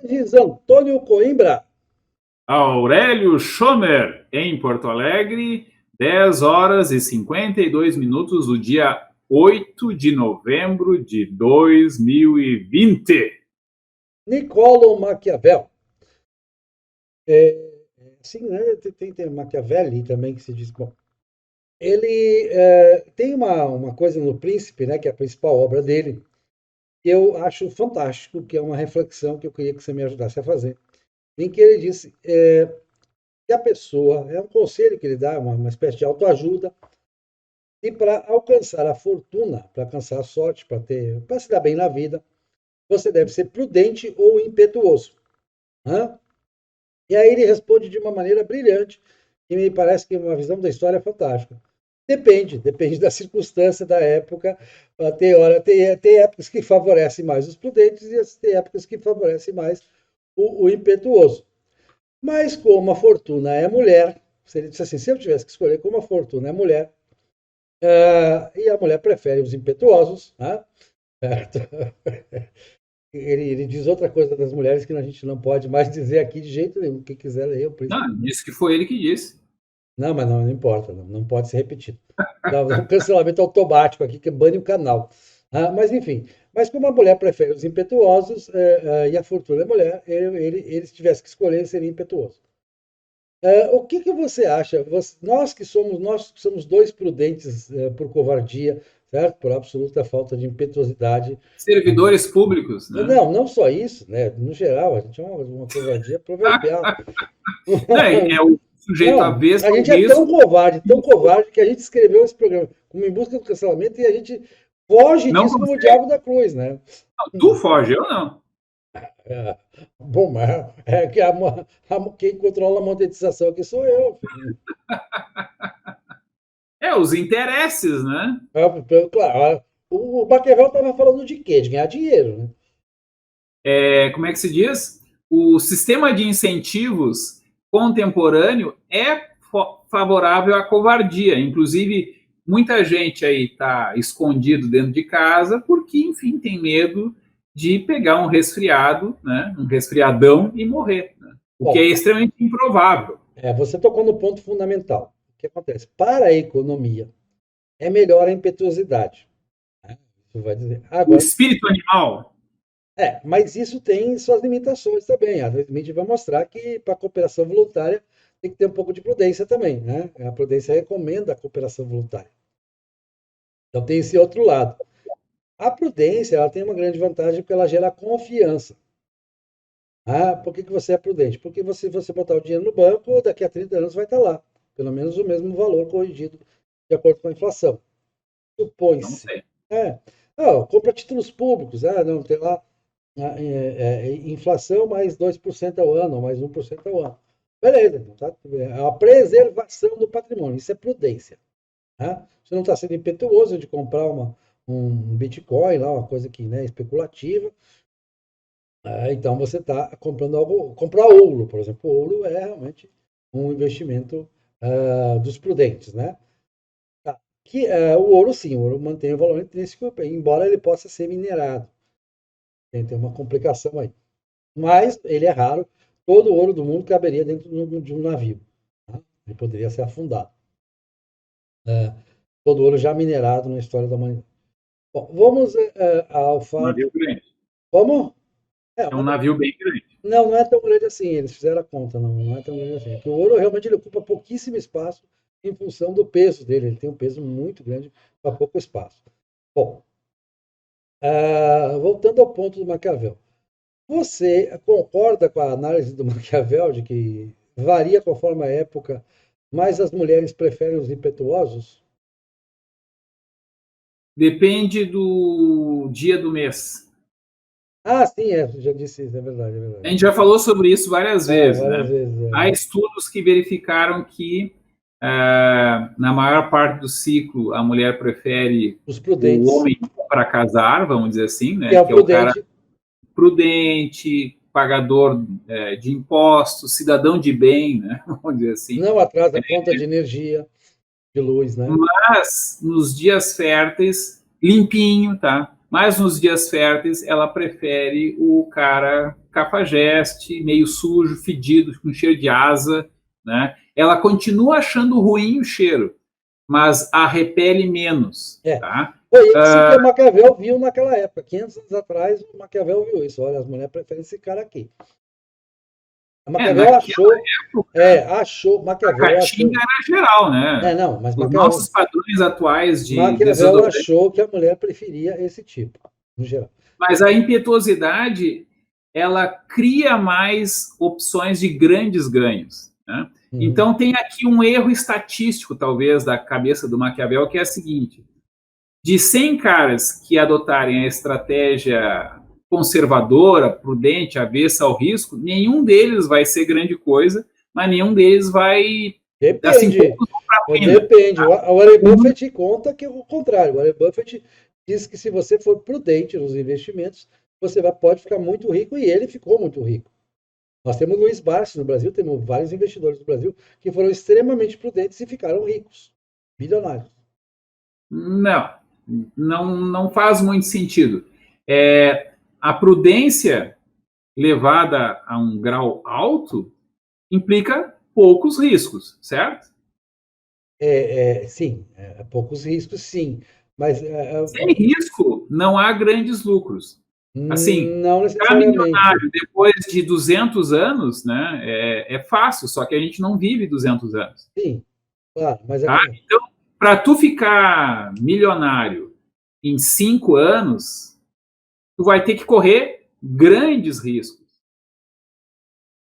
Regis Antônio Coimbra. Aurélio Schomer, em Porto Alegre, 10 horas e 52 minutos do dia 8 de novembro de 2020. Niccolo Maquiavel. Sim, né? Tem Machiavelli também que se diz. Bom, ele tem uma coisa no Príncipe, né, que é a principal obra dele, que eu acho fantástico, que é uma reflexão que eu queria que você me ajudasse a fazer, em que ele disse que a pessoa, é um conselho que ele dá, uma espécie de autoajuda, e para alcançar a fortuna, para alcançar a sorte, para se dar bem na vida, você deve ser prudente ou impetuoso. Né? E aí ele responde de uma maneira brilhante, que me parece que é uma visão da história fantástica. Depende da circunstância, da época. Tem épocas que favorecem mais os prudentes e tem épocas que favorecem mais o impetuoso. Mas como a fortuna é mulher, se ele disse assim, se eu tivesse que escolher como a fortuna é mulher, e a mulher prefere os impetuosos, né? Ele diz outra coisa das mulheres que a gente não pode mais dizer aqui de jeito nenhum. Quem quiser ler, o príncipe. Não, disse que foi ele que disse. Não, mas não importa, não pode ser repetido. Dá um cancelamento automático aqui que bane o canal. Mas enfim, mas como a mulher prefere os impetuosos e a fortuna é mulher, ele se tivesse que escolher, seria impetuoso. O que você acha? Nós que somos dois prudentes por covardia, certo? Por absoluta falta de impetuosidade. Servidores públicos, né? Não só isso, né? No geral, a gente é uma covardia proverbial. Não, é o sujeito Não, avesso a ao gente é risco. tão covarde, que a gente escreveu esse programa como Em Busca do Cancelamento e a gente foge Não disso como o consegue. diabo da cruz, né? Não, tu foge, eu não. É, bom, mas é que quem controla a monetização aqui sou eu. Os interesses, né? Claro, o Maquiavel estava falando de quê? De ganhar dinheiro, né? Como é que se diz? O sistema de incentivos contemporâneo é favorável à covardia. Inclusive, muita gente aí está escondido dentro de casa porque, enfim, tem medo de pegar um resfriado, né? Um resfriadão e morrer. Né? O que é Bom, extremamente improvável. você tocou no ponto fundamental. O que acontece? Para a economia, é melhor a impetuosidade. Né? Isso vai dizer. O Agora, espírito animal. mas isso tem suas limitações também. A gente vai mostrar que para a cooperação voluntária tem que ter um pouco de prudência também, né? A prudência recomenda a cooperação voluntária. Então tem esse outro lado. A prudência, ela tem uma grande vantagem porque ela gera confiança. Por que você é prudente? Porque você botar o dinheiro no banco, daqui a 30 anos vai estar lá. Pelo menos o mesmo valor corrigido de acordo com a inflação. Não Supõe-se. sei. Compra títulos públicos. Não, tem lá inflação mais 2% ao ano, mais 1% ao ano. Beleza, então, tá? A preservação do patrimônio, isso é prudência. Tá? Você não está sendo impetuoso de comprar um Bitcoin, lá, uma coisa que é especulativa. Então você está comprando algo. Comprar ouro, por exemplo. O ouro é realmente um investimento dos prudentes. Né? Tá. O ouro, sim, o ouro mantém o valor intrínseco, embora ele possa ser minerado. Tem uma complicação aí. Mas ele é raro. Todo o ouro do mundo caberia dentro de um navio. Tá? Ele poderia ser afundado. Todo o ouro já minerado na história da humanidade. Bom, vamos ao Um fato. navio grande. Como? É um navio bem grande. Não é tão grande assim. Eles fizeram a conta, não é tão grande assim. Porque o ouro realmente ele ocupa pouquíssimo espaço em função do peso dele. Ele tem um peso muito grande para pouco espaço. Bom, voltando ao ponto do Maquiavel. Você concorda com a análise do Maquiavel de que varia conforme a época, mas as mulheres preferem os impetuosos? Depende do dia do mês. Sim, já disse isso, é verdade, é verdade. A gente já falou sobre isso várias vezes, várias né? vezes. Há estudos que verificaram que, na maior parte do ciclo, a mulher prefere Os o prudentes, homem para casar, vamos dizer assim, que né? é o Que é o cara prudente, prudente, pagador de impostos, cidadão de bem, né? Vamos dizer assim. não atrasa a conta de energia, de luz, né? Mas, nos dias férteis, limpinho, tá? mas nos dias férteis ela prefere o cara cafajeste, meio sujo, fedido, com cheiro de asa, né? Ela continua achando ruim o cheiro, mas a repele menos, tá? Foi isso que o Maquiavel viu naquela época. 500 anos atrás, o Maquiavel viu isso. Olha, as mulheres preferem esse cara aqui. A Maquiavel Maquiavel a achou. caatinga era geral, né? Não, mas Os nossos padrões atuais de Maquiavel desodorante. achou que a mulher preferia esse tipo, no geral. Mas a impetuosidade, ela cria mais opções de grandes ganhos, né? Então tem aqui um erro estatístico, talvez, da cabeça do Maquiavel, que é a seguinte: de 100 caras que adotarem a estratégia conservadora, prudente, avessa ao risco, nenhum deles vai ser grande coisa, mas nenhum deles vai... Depende. Depende. O Warren Buffett conta que é o contrário. O Warren Buffett diz que se você for prudente nos investimentos, você pode ficar muito rico, e ele ficou muito rico. Nós temos Luiz Barsi no Brasil, temos vários investidores no Brasil que foram extremamente prudentes e ficaram ricos, bilionários. Não faz muito sentido. A prudência levada a um grau alto implica poucos riscos, certo? Sim, poucos riscos, sim. Mas sem risco não há grandes lucros. Assim, não necessariamente. Ficar milionário depois de 200 anos, né, é fácil, só que a gente não vive 200 anos. Sim, claro. Mas Então, para tu ficar milionário em 5 anos, tu vai ter que correr grandes riscos.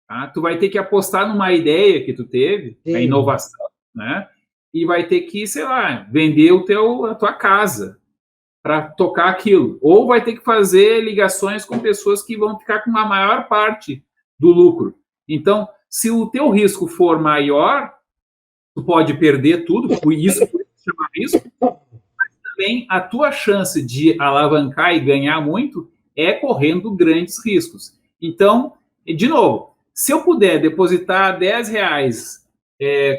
Tá? Tu vai ter que apostar numa ideia que tu teve, a inovação, né? E vai ter que, sei lá, vender a tua casa para tocar aquilo. Ou vai ter que fazer ligações com pessoas que vão ficar com a maior parte do lucro. Então, se o teu risco for maior, tu pode perder tudo, por isso se chama risco, mas também a tua chance de alavancar e ganhar muito é correndo grandes riscos. Então, de novo, se eu puder depositar R$10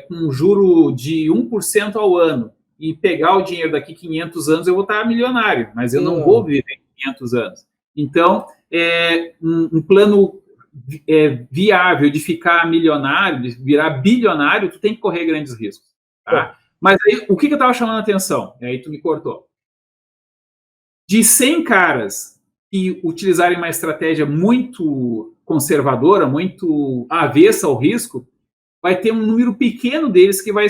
com um juro de 1% ao ano e pegar o dinheiro daqui 500 anos, eu vou estar milionário, mas eu não vou viver 500 anos. Então, um plano viável de ficar milionário, de virar bilionário, tu tem que correr grandes riscos. Tá? Mas aí, o que eu estava chamando a atenção? E aí tu me cortou. De 100 caras que utilizarem uma estratégia muito conservadora, muito avessa ao risco, vai ter um número pequeno deles que vai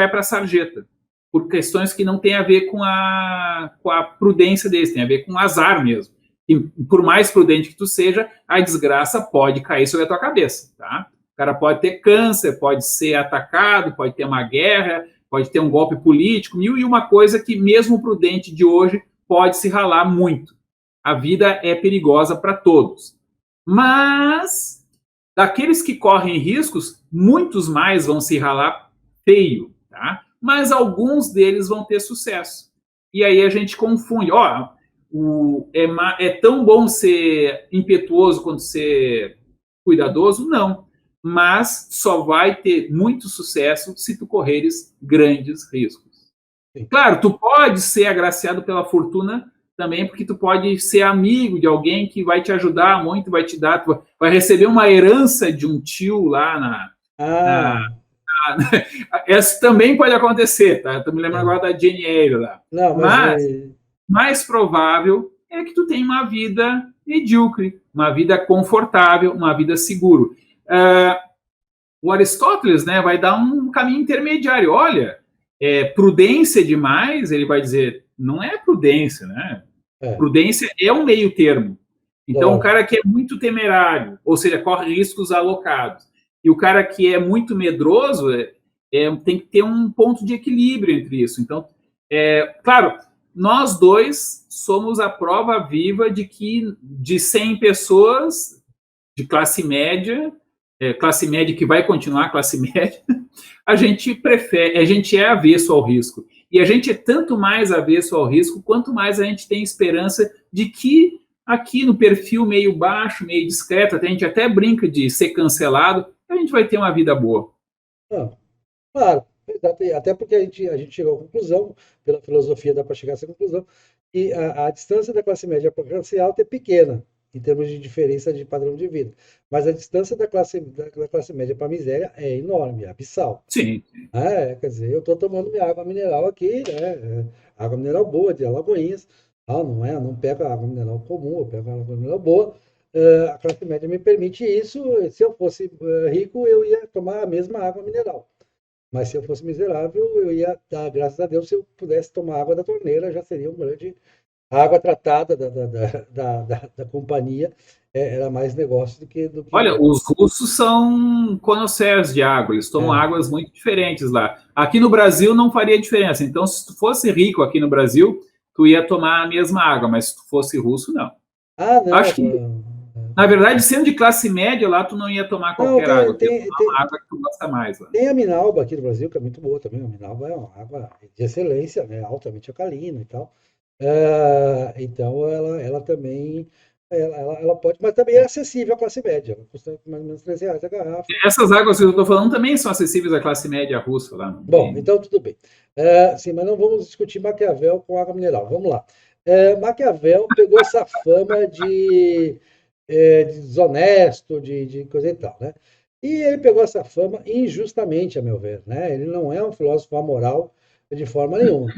para a sarjeta, por questões que não tem a ver com a prudência deles, tem a ver com o azar mesmo. E por mais prudente que tu seja, a desgraça pode cair sobre a tua cabeça, tá? O cara pode ter câncer, pode ser atacado, pode ter uma guerra, pode ter um golpe político, mil e uma coisa que mesmo o prudente de hoje pode se ralar muito. A vida é perigosa para todos. Mas, daqueles que correm riscos, muitos mais vão se ralar feio, tá? Mas alguns deles vão ter sucesso. E aí a gente confunde. É tão bom ser impetuoso quanto ser cuidadoso? Não. Mas só vai ter muito sucesso se tu correres grandes riscos. Sim. Claro, tu pode ser agraciado pela fortuna também, porque tu pode ser amigo de alguém que vai te ajudar muito, vai te dar, tu vai receber uma herança de um tio lá essa também pode acontecer, tá? Eu tô me lembrando agora da Jane Eyre lá. Não, mas mais provável é que tu tenha uma vida medíocre, uma vida confortável, uma vida seguro. O Aristóteles, né, vai dar um caminho intermediário. Olha, prudência demais, ele vai dizer, não é prudência, né? Prudência é um meio termo. Então, o cara que é muito temerário, ou seja, corre riscos alocados, e o cara que é muito medroso, tem que ter um ponto de equilíbrio entre isso. Então, claro, nós dois somos a prova viva de que de 100 pessoas de classe média que vai continuar classe média, a gente é avesso ao risco. E a gente é tanto mais avesso ao risco, quanto mais a gente tem esperança de que aqui no perfil meio baixo, meio discreto, a gente até brinca de ser cancelado, a gente vai ter uma vida boa. Claro, até porque a gente chegou à conclusão, pela filosofia dá para chegar a essa conclusão, E a distância da classe média para a classe alta é pequena, em termos de diferença de padrão de vida. Mas a distância da classe média para a miséria é enorme, é abissal. Sim. Quer dizer, eu estou tomando minha água mineral aqui, né? Água mineral boa, de Alagoinhas. Não é, não pego a água mineral comum, eu pego a água mineral boa. A classe média me permite isso. Se eu fosse rico, eu ia tomar a mesma água mineral. Mas se eu fosse miserável, eu ia dar graças a Deus se eu pudesse tomar água da torneira, já seria um grande. A água tratada da companhia era mais negócio do que. Olha, os russos são conhecedores de água, eles tomam É. águas muito diferentes lá. Aqui no Brasil não faria diferença. Então, se tu fosse rico aqui no Brasil, tu ia tomar a mesma água, mas se tu fosse russo, não. Não. Acho que, na verdade, sendo de classe média lá, tu não ia tomar Não, qualquer água, tu ia tomar uma água que tu gosta mais lá. tem a Minalba aqui no Brasil, que é muito boa também. A Minalba é uma água de excelência, né? Altamente alcalina e tal. Então, ela também. Ela pode, mas também é acessível à classe média. Ela custa mais ou menos R$ 3 a garrafa. Essas águas que eu estou falando também são acessíveis à classe média russa lá, não Bom, tem. então tudo bem. Sim, mas não vamos discutir Maquiavel com água mineral. Vamos lá. Maquiavel pegou essa fama de desonesto, de coisa e tal, né? E ele pegou essa fama injustamente, a meu ver, né? Ele não é um filósofo amoral de forma nenhuma.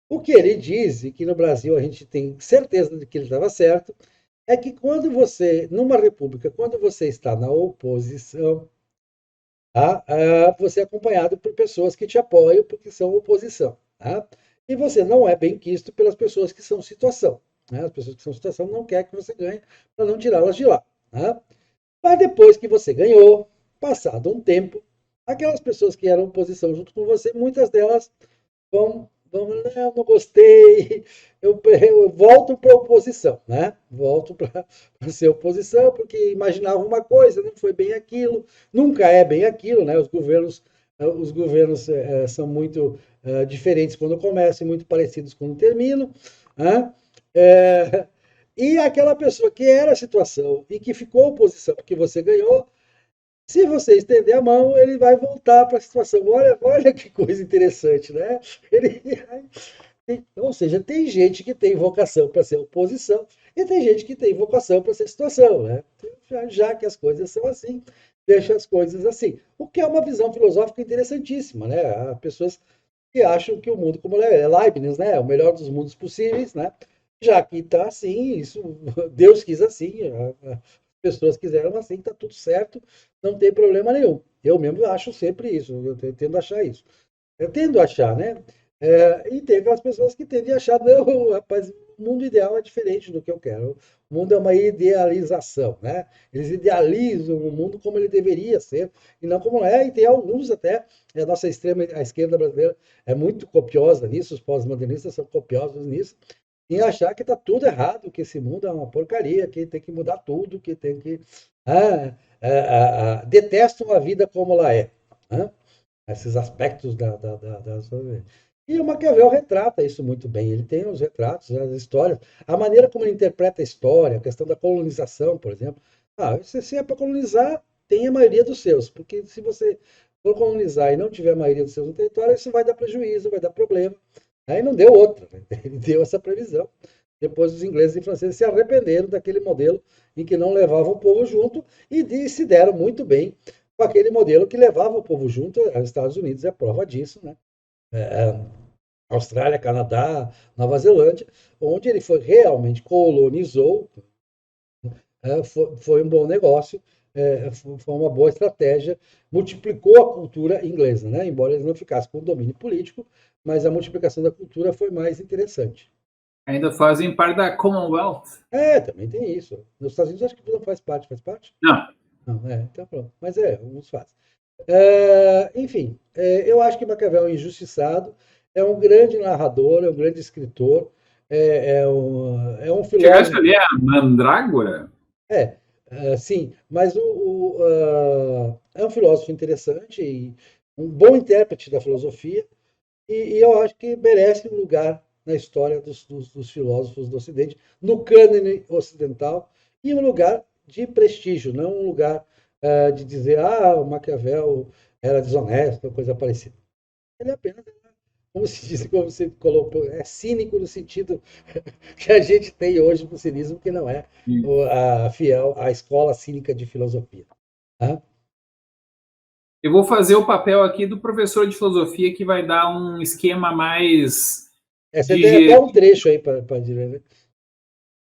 O que ele diz, e que no Brasil a gente tem certeza de que ele estava certo, é que quando você, numa república, quando você está na oposição, tá? Você é acompanhado por pessoas que te apoiam porque são oposição. Tá? E você não é bem quisto pelas pessoas que são situação. Né? As pessoas que são situação não querem que você ganhe para não tirá-las de lá. Tá? Mas depois que você ganhou, passado um tempo, aquelas pessoas que eram oposição junto com você, muitas delas vão, não, não gostei, eu volto para a oposição, né? Volto para ser oposição, porque imaginava uma coisa, não foi bem aquilo, nunca é bem aquilo, né? Os governos são muito diferentes quando começam e muito parecidos quando terminam, né? É, e aquela pessoa que era a situação e que ficou oposição porque você ganhou, se você estender a mão, ele vai voltar para a situação. Olha que coisa interessante, né? Ele, ou seja, tem gente que tem vocação para ser oposição e tem gente que tem vocação para ser situação, né? Já que as coisas são assim, deixa as coisas assim. O que é uma visão filosófica interessantíssima, né? Há pessoas que acham que o mundo, como é Leibniz, né? É o melhor dos mundos possíveis, né? Já que está assim, isso Deus quis assim, as pessoas quiseram assim, está tudo certo, não tem problema nenhum. Eu mesmo acho sempre isso, eu tendo a achar isso. Eu tendo a achar, né? E tem aquelas pessoas que tendem a achar, não, rapaz, o mundo ideal é diferente do que eu quero. O mundo é uma idealização, né? Eles idealizam o mundo como ele deveria ser e não como é. E tem alguns até, a nossa a esquerda brasileira é muito copiosa nisso, os pós-modernistas são copiosos nisso, em achar que está tudo errado, que esse mundo é uma porcaria, que tem que mudar tudo, que tem que. Detestam a vida como ela é. Né? Esses aspectos da E o Maquiavel retrata isso muito bem. Ele tem os retratos, as histórias, a maneira como ele interpreta a história, a questão da colonização, por exemplo. Se é para colonizar, tem a maioria dos seus, porque se você for colonizar e não tiver a maioria dos seus no território, isso vai dar prejuízo, vai dar problema. Aí não deu outra, né? Ele deu essa previsão. Depois os ingleses e franceses se arrependeram daquele modelo em que não levavam o povo junto e se deram muito bem com aquele modelo que levava o povo junto. Os Estados Unidos é prova disso, né? É, Austrália, Canadá, Nova Zelândia, onde ele realmente colonizou, foi um bom negócio, foi uma boa estratégia, multiplicou a cultura inglesa, né? Embora eles não ficassem com o domínio político, mas a multiplicação da cultura foi mais interessante. Ainda fazem parte da Commonwealth. Também tem isso. Nos Estados Unidos acho que não faz parte, faz parte? Não, Não, então pronto. Mas uns fazem. Enfim, eu acho que Maquiavel é injustiçado, é um grande narrador, é um grande escritor, é um chegaste filósofo. ali a Mandrágora? Sim, mas é um filósofo interessante e um bom intérprete da filosofia, e eu acho que merece um lugar na história dos filósofos do Ocidente, no cânone ocidental, e um lugar de prestígio, não um lugar de dizer, o Maquiavel era desonesto, ou coisa parecida. Ele apenas era como se diz, como você colocou, é cínico no sentido que a gente tem hoje para o cinismo, que não é a fiel, a escola cínica de filosofia. Tá? Eu vou fazer o papel aqui do professor de filosofia que vai dar um esquema mais Você tem até um trecho aí para dizer, né?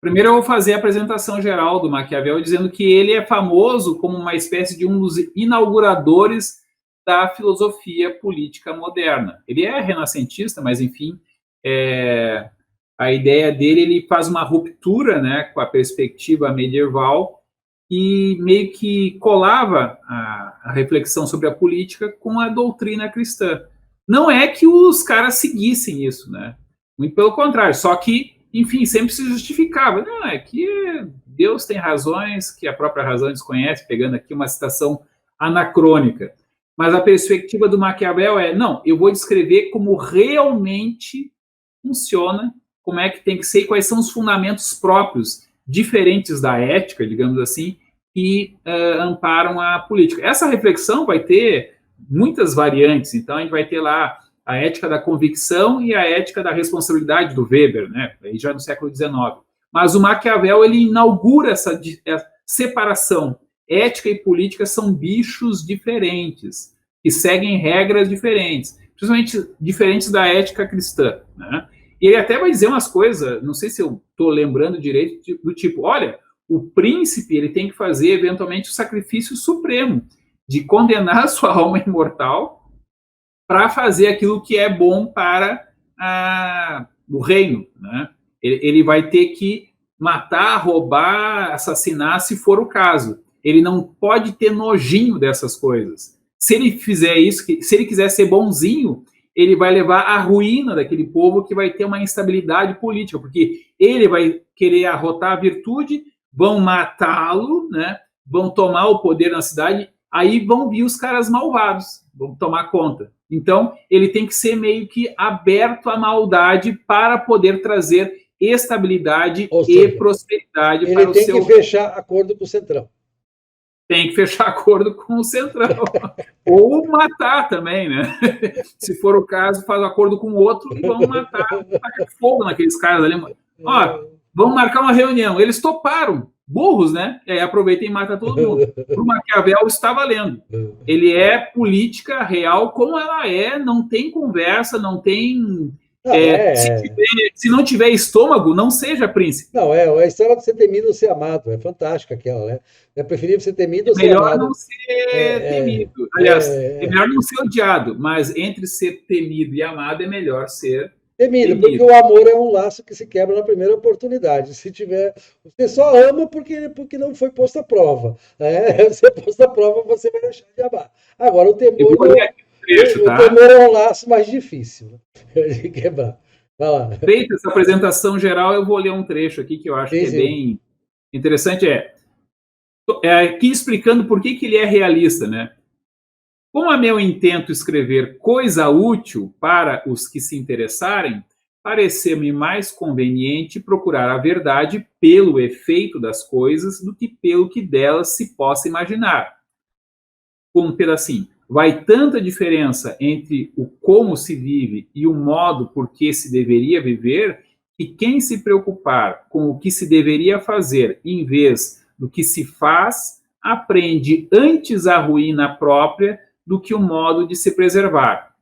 Primeiro eu vou fazer a apresentação geral do Maquiavel, dizendo que ele é famoso como uma espécie de um dos inauguradores da filosofia política moderna. Ele é renascentista, mas, enfim, a ideia dele, ele faz uma ruptura, né, com a perspectiva medieval e meio que colava a reflexão sobre a política com a doutrina cristã. Não é que os caras seguissem isso, né? Muito pelo contrário, só que, enfim, sempre se justificava. Não, é que Deus tem razões que a própria razão desconhece, pegando aqui uma citação anacrônica. Mas a perspectiva do Maquiavel é, não, eu vou descrever como realmente funciona, como é que tem que ser e quais são os fundamentos próprios, diferentes da ética, digamos assim, que amparam a política. Essa reflexão vai ter muitas variantes, então a gente vai ter lá a ética da convicção e a ética da responsabilidade do Weber, né? Aí já no século XIX. Mas o Maquiavel, ele inaugura essa separação. Ética e política são bichos diferentes, que seguem regras diferentes, principalmente diferentes da ética cristã, né? E ele até vai dizer umas coisas, não sei se eu estou lembrando direito, do tipo, olha, o príncipe ele tem que fazer, eventualmente, o sacrifício supremo de condenar a sua alma imortal para fazer aquilo que é bom para o reino, né? Ele vai ter que matar, roubar, assassinar, se for o caso. Ele não pode ter nojinho dessas coisas. Se ele fizer isso, se ele quiser ser bonzinho, ele vai levar à ruína daquele povo que vai ter uma instabilidade política, porque ele vai querer arrotar a virtude, vão matá-lo, né? Vão tomar o poder na cidade, aí vão vir os caras malvados, vão tomar conta. Então, ele tem que ser meio que aberto à maldade para poder trazer estabilidade e prosperidade para o seu... Ele tem que fechar acordo com o Centrão. Tem que fechar acordo com o Centrão. Ou matar também, né? Se for o caso, faz acordo com o outro e vão matar, tacar fogo naqueles caras ali. Ó, vamos marcar uma reunião. Eles toparam, burros, né? Aproveitem e matam todo mundo. Para o Maquiavel está valendo. Ele é política real como ela é, não tem conversa, não tem... Se não tiver estômago, não seja príncipe. Não, a história de ser temido ou ser amado. É fantástica aquela, né? É preferível ser temido ou ser amado. Melhor não ser temido. Aliás, é melhor não ser odiado, mas entre ser temido e amado é melhor ser temido. Porque o amor é um laço que se quebra na primeira oportunidade. Se tiver, você só ama porque não foi posto à prova. Se é posto à prova, você vai deixar de amar. Agora, o temor, temor é um laço mais difícil de quebrar. Vai lá. Feita essa apresentação geral, eu vou ler um trecho aqui que eu acho que é bem interessante. Aqui explicando por que ele é realista, né? Como é meu intento escrever coisa útil para os que se interessarem, pareceu-me mais conveniente procurar a verdade pelo efeito das coisas do que pelo que delas se possa imaginar. Um pedacinho. Vai tanta diferença entre o como se vive e o modo por que se deveria viver, que quem se preocupar com o que se deveria fazer em vez do que se faz, aprende antes a ruína própria do que o modo de se preservar.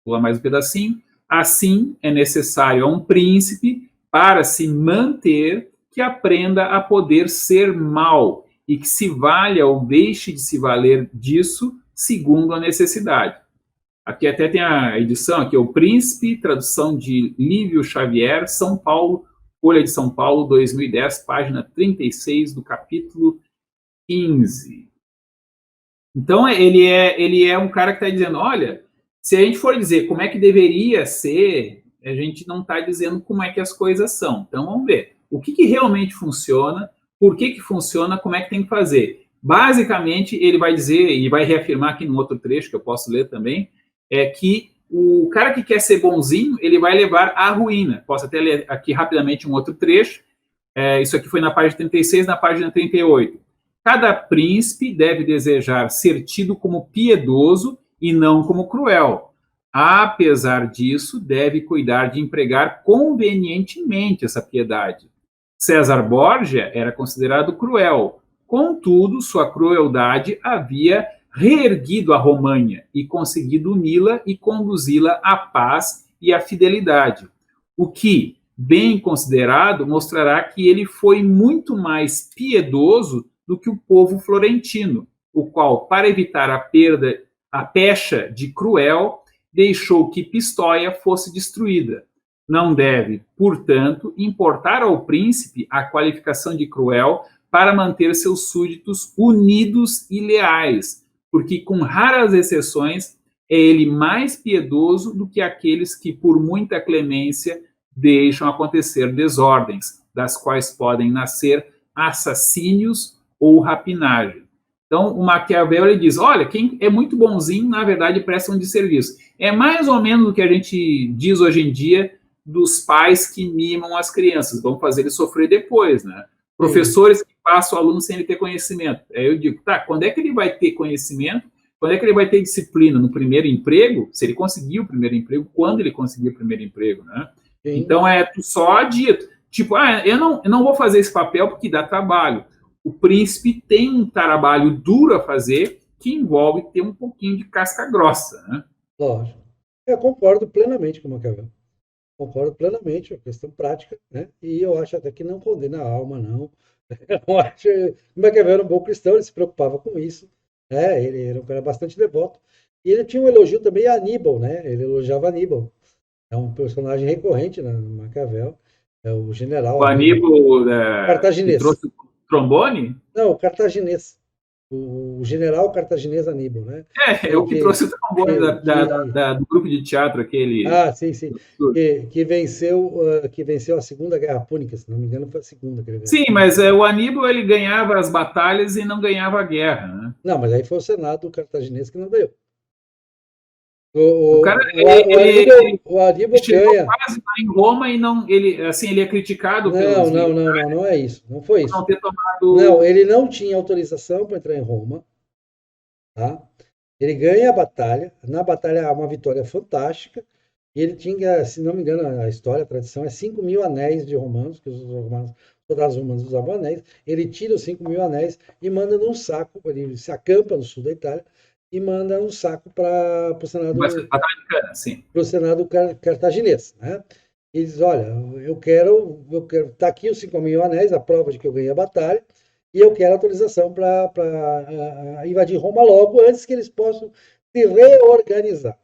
Vou lá mais um pedacinho. Assim, é necessário a um príncipe, para se manter, que aprenda a poder ser mau e que se valha ou deixe de se valer disso segundo a necessidade. Aqui até tem a edição, aqui o Príncipe, tradução de Lívio Xavier, São Paulo, Folha de São Paulo, 2010, página 36 do capítulo 15. Então, ele é um cara que está dizendo, olha, se a gente for dizer como é que deveria ser, a gente não está dizendo como é que as coisas são. Então, vamos ver. O que realmente funciona, por que funciona, como é que tem que fazer. Basicamente, ele vai dizer, e vai reafirmar aqui no outro trecho, que eu posso ler também, é que o cara que quer ser bonzinho, ele vai levar à ruína. Posso até ler aqui rapidamente um outro trecho. Isso aqui foi na página 36, na página 38. Cada príncipe deve desejar ser tido como piedoso e não como cruel. Apesar disso, deve cuidar de empregar convenientemente essa piedade. César Borgia era considerado cruel, contudo, sua crueldade havia reerguido a Romanha e conseguido uni-la e conduzi-la à paz e à fidelidade, o que, bem considerado, mostrará que ele foi muito mais piedoso do que o povo florentino, o qual, para evitar a pecha de Cruel, deixou que Pistoia fosse destruída. Não deve, portanto, importar ao príncipe a qualificação de cruel para manter seus súditos unidos e leais, porque, com raras exceções, é ele mais piedoso do que aqueles que, por muita clemência, deixam acontecer desordens, das quais podem nascer assassínios ou rapinagem. Então, o Maquiavel ele diz: olha, quem é muito bonzinho, na verdade, presta um desserviço. É mais ou menos o que a gente diz hoje em dia dos pais que mimam as crianças, vão fazer ele sofrer depois, né? Professores que passam o aluno sem ele ter conhecimento. Aí eu digo, tá, quando é que ele vai ter conhecimento? Quando é que ele vai ter disciplina? No primeiro emprego? Se ele conseguir o primeiro emprego, quando ele conseguir o primeiro emprego, né? Sim. Então, só dito. Tipo, eu não vou fazer esse papel porque dá trabalho. O príncipe tem um trabalho duro a fazer que envolve ter um pouquinho de casca grossa, né? Lógico. Eu concordo plenamente com o Maquiavel. Concordo plenamente, é uma questão prática, né? E eu acho até que não condena a alma, não. Eu acho que o Maquiavel era um bom cristão, ele se preocupava com isso, né? Ele era um cara bastante devoto. E ele tinha um elogio também a Aníbal, né? Ele elogiava Aníbal. É um personagem recorrente no Maquiavel. É o general o Aníbal cartaginês. Que trouxe o trombone? Não, o cartaginês. O general cartaginês Aníbal, né? É o que trouxe o trombone do grupo de teatro, aquele. Ah, sim, sim. Que venceu a Segunda Guerra Púnica, se não me engano, foi a Segunda Guerra Púnica. Sim, mas o Aníbal ele ganhava as batalhas e não ganhava a guerra, né? Não, mas aí foi o Senado cartaginês que não ganhou. O Aníbal ganha. Quase em Roma e não, ele é criticado pelos não é isso. Não foi isso. Não ter tomado. Não, ele não tinha autorização para entrar em Roma. Tá? Ele ganha a batalha. Na batalha há uma vitória fantástica. E ele tinha, se não me engano, a história, a tradição é 5.000 anéis de romanos, que os soldados romanos usavam anéis. Ele tira os 5.000 anéis e manda num saco. Ele se acampa no sul da Itália e manda um saco para o Senado cartaginês, né? E diz, olha, eu quero, tá aqui os 5.000 anéis, a prova de que eu ganhei a batalha, e eu quero autorização para invadir Roma logo, antes que eles possam se reorganizar.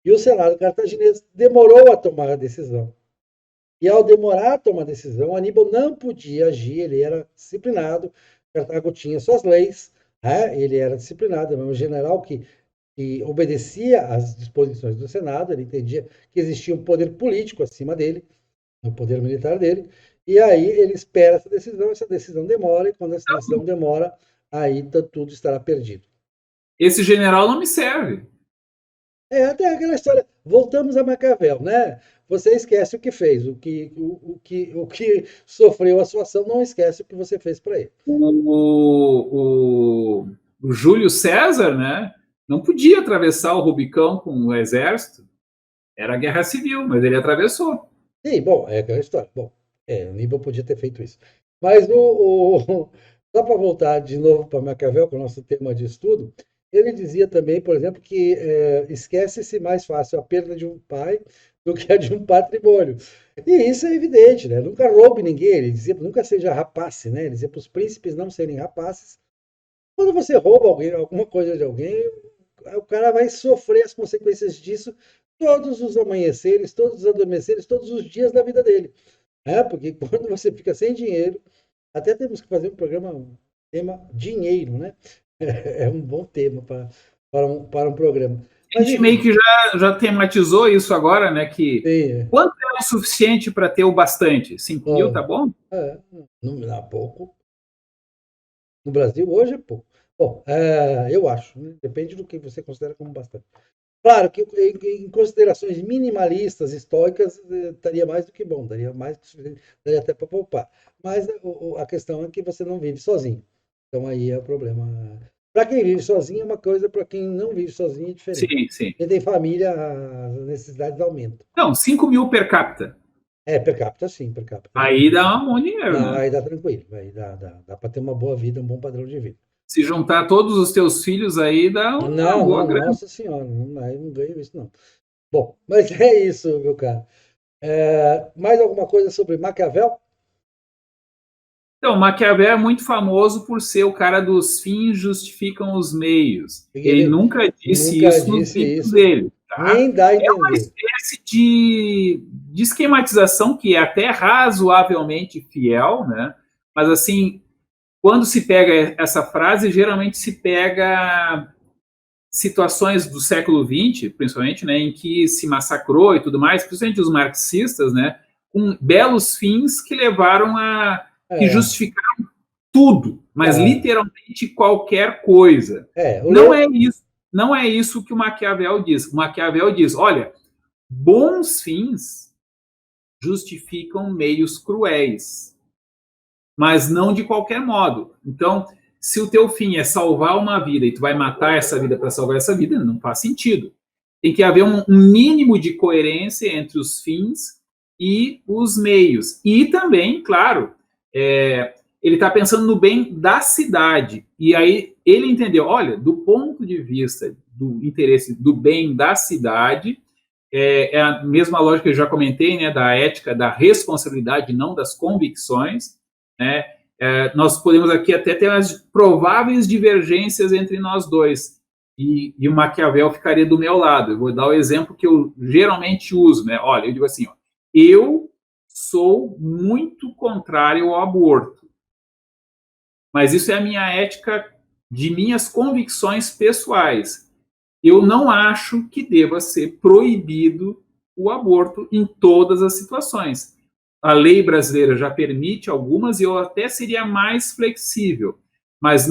E o Senado cartaginês demorou a tomar a decisão. E ao demorar a tomar a decisão, Aníbal não podia agir, ele era disciplinado, Cartago tinha suas leis, ele era disciplinado, era um general que obedecia às disposições do Senado, ele entendia que existia um poder político acima dele, um poder militar dele, e aí ele espera essa decisão demora, e quando essa decisão demora, aí tudo estará perdido. Esse general não me serve. Até aquela história, voltamos a Maquiavel, né? Você esquece o que fez, o que sofreu a sua ação, não esquece o que você fez para ele. O Júlio César, né? Não podia atravessar o Rubicão com o exército. Era guerra civil, mas ele atravessou. Sim, bom, é aquela história. Bom, o Aníbal podia ter feito isso. Mas só para voltar de novo para Maquiavel, que é o nosso tema de estudo, ele dizia também, por exemplo, que esquece-se mais fácil a perda de um pai do que a de um patrimônio. E isso é evidente, né? Nunca roube ninguém, ele dizia, nunca seja rapace, né? Ele dizia para os príncipes não serem rapazes. Quando você rouba alguma coisa de alguém, o cara vai sofrer as consequências disso todos os amanheceres, todos os adormeceres, todos os dias da vida dele. Porque quando você fica sem dinheiro, até temos que fazer um tema dinheiro, né? É um bom tema para um programa. A gente meio que já tematizou isso agora, né? Que quanto é o suficiente para ter o bastante? 5.000 tá bom? Não dá pouco. No Brasil, hoje é pouco. Bom, eu acho, né? Depende do que você considera como bastante. Claro que em considerações minimalistas, estoicas, estaria mais do que bom, daria mais que suficiente, daria até para poupar. Mas a questão é que você não vive sozinho. Então aí é o problema. Para quem vive sozinho é uma coisa, para quem não vive sozinho é diferente. Sim, sim. Quem tem família, as necessidades aumentam. Não, 5 mil per capita. Per capita sim, per capita. Aí dá um monte de dinheiro, Não, né? aí dá tranquilo, aí dá para ter uma boa vida, um bom padrão de vida. Se juntar todos os teus filhos aí, dá uma boa Não, grana. nossa senhora, aí não ganho isso não. Bom, mas é isso, meu caro. Mais alguma coisa sobre Maquiavel? Então, Maquiavel é muito famoso por ser o cara dos fins justificam os meios. Ele Ele nunca disse nunca isso nos disse livros isso, dele, tá? nem dá a É uma entender. espécie de esquematização que é até razoavelmente fiel, né? Mas, assim, quando se pega essa frase, geralmente se pega situações do século XX, principalmente, né, em que se massacrou e tudo mais, principalmente os marxistas, né, com belos fins que levaram que É, justificaram tudo, mas é, literalmente qualquer coisa. o Não é isso, não é isso que o Maquiavel diz. O Maquiavel diz, olha, bons fins justificam meios cruéis, mas não de qualquer modo. Então, se o teu fim é salvar uma vida e tu vai matar essa vida para salvar essa vida, não faz sentido. Tem que haver um mínimo de coerência entre os fins e os meios. E também, claro, ele está pensando no bem da cidade. E aí ele entendeu, olha, do ponto de vista do interesse do bem da cidade, é a mesma lógica que eu já comentei, né, da ética, da responsabilidade, não das convicções, né? Nós podemos aqui até ter as prováveis divergências entre nós dois, e o Maquiavel ficaria do meu lado. Eu vou dar o exemplo que eu geralmente uso, né? Olha, eu digo assim, ó, eu sou muito contrário ao aborto, mas isso é a minha ética de minhas convicções pessoais. Eu não acho que deva ser proibido o aborto em todas as situações. A lei brasileira já permite algumas e eu até seria mais flexível. Mas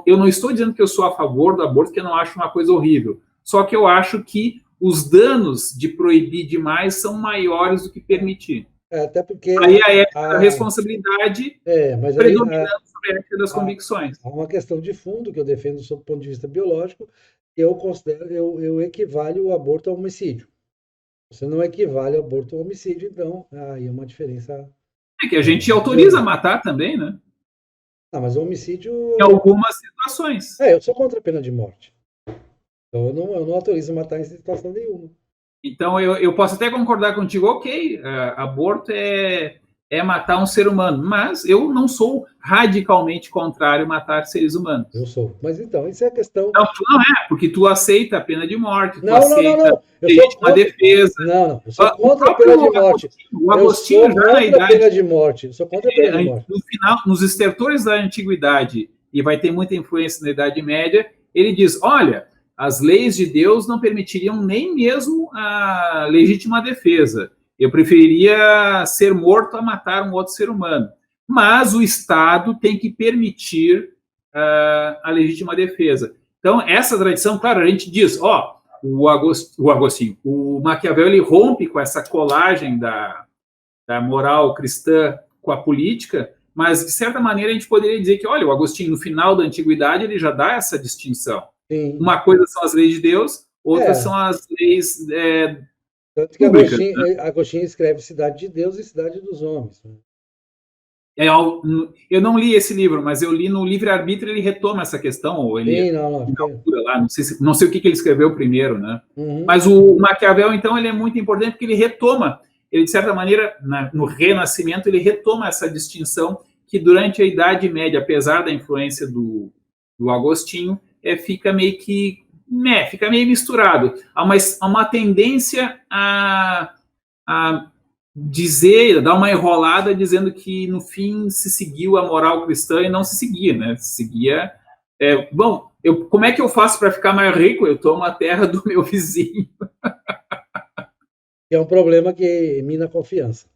eu não estou dizendo que eu sou a favor do aborto, que eu não acho uma coisa horrível. Só que eu acho que os danos de proibir demais são maiores do que permitir. até porque Aí a ética da responsabilidade mas aí predominando sobre a ética das convicções. há uma questão de fundo que eu defendo sob o ponto de vista biológico, eu considero, eu equivalho o aborto ao homicídio. Você não equivale o aborto ao homicídio, então aí é uma diferença É que a gente autoriza a violenta. matar também, né? Mas o homicídio. Em algumas situações. Eu sou contra a pena de morte. Então eu não autorizo matar em situação nenhuma. Então, eu posso até concordar contigo, ok, aborto é matar um ser humano, mas eu não sou radicalmente contrário a matar seres humanos. Eu sou. Mas então, isso é a questão. Não, tu não é, porque tu aceita a pena de morte, tu Não. aceita Eu sou legítima contra. defesa. Não. Eu sou contra a pena de morte. O Agostinho já na idade. Pena de morte. Eu sou contra a pena de morte. No final, nos estertores da antiguidade, e vai ter muita influência na Idade Média, ele diz: olha, as leis de Deus não permitiriam nem mesmo a legítima defesa. Eu preferiria ser morto a matar um outro ser humano. Mas o Estado tem que permitir a legítima defesa. Então, essa tradição, claro, a gente diz, o Agostinho, o Maquiavel, ele rompe com essa colagem da moral cristã com a política, mas, de certa maneira, a gente poderia dizer que, olha, o Agostinho, no final da Antiguidade, ele já dá essa distinção. Sim. Uma coisa são as leis de Deus, outras são as leis tanto que públicas. Agostinho escreve Cidade de Deus e Cidade dos Homens. Eu não li esse livro, mas eu li no Livre-Arbítrio, ele retoma essa questão, ou ele inaugura lá, não sei o que ele escreveu primeiro, né? Uhum. Mas o Maquiavel, então, ele é muito importante porque ele retoma, ele, de certa maneira, no Renascimento, ele retoma essa distinção que durante a Idade Média, apesar da influência do Agostinho, fica meio misturado. Há uma tendência a dizer, dar uma enrolada dizendo que no fim se seguiu a moral cristã e não se seguia, né? Se seguia. Bom, como é que eu faço para ficar mais rico? Eu tomo a terra do meu vizinho. Que é um problema que mina a confiança.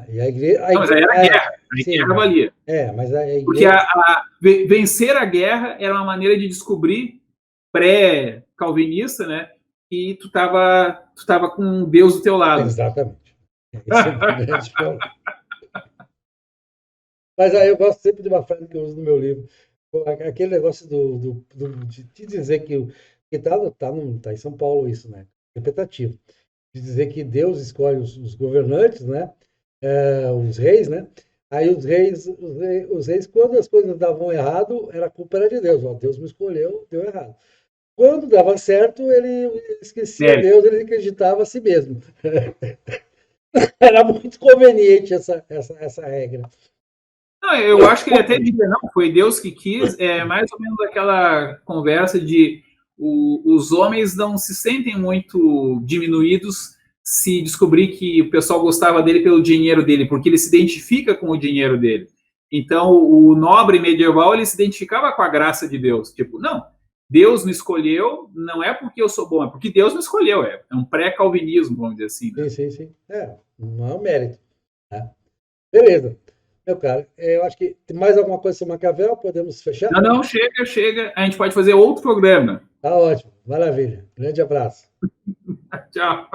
E a igreja. Não, mas aí era guerra. A guerra valia. Mas a igreja... Porque vencer a guerra era uma maneira de descobrir, pré-calvinista, né? Que tu tava com Deus do teu lado. Exatamente. Esse é o grande problema. Mas aí eu gosto sempre de uma frase que eu uso no meu livro. aquele negócio de te dizer que tá em São Paulo isso, né? Interpretativo. De dizer que Deus escolhe os governantes, né? Os reis, né? Aí os reis, quando as coisas davam errado, a culpa era de Deus. Ó, Deus me escolheu, deu errado. Quando dava certo, ele esquecia É. Deus, ele acreditava a si mesmo. Era muito conveniente essa regra. Não, eu acho que ele até diria, não, foi Deus que quis, é mais ou menos aquela conversa de os homens não se sentem muito diminuídos se descobrir que o pessoal gostava dele pelo dinheiro dele, porque ele se identifica com o dinheiro dele. Então, o nobre medieval, ele se identificava com a graça de Deus. Tipo, não, Deus me escolheu, não é porque eu sou bom, é porque Deus me escolheu. É um pré-calvinismo, vamos dizer assim, né? Sim, sim, sim. Não é um mérito. Né? Beleza. Meu cara, eu acho que tem mais alguma coisa sobre Maquiavel? Podemos fechar? Não, não, chega, chega. A gente pode fazer outro programa. Tá ótimo. Maravilha. Grande abraço. Tchau.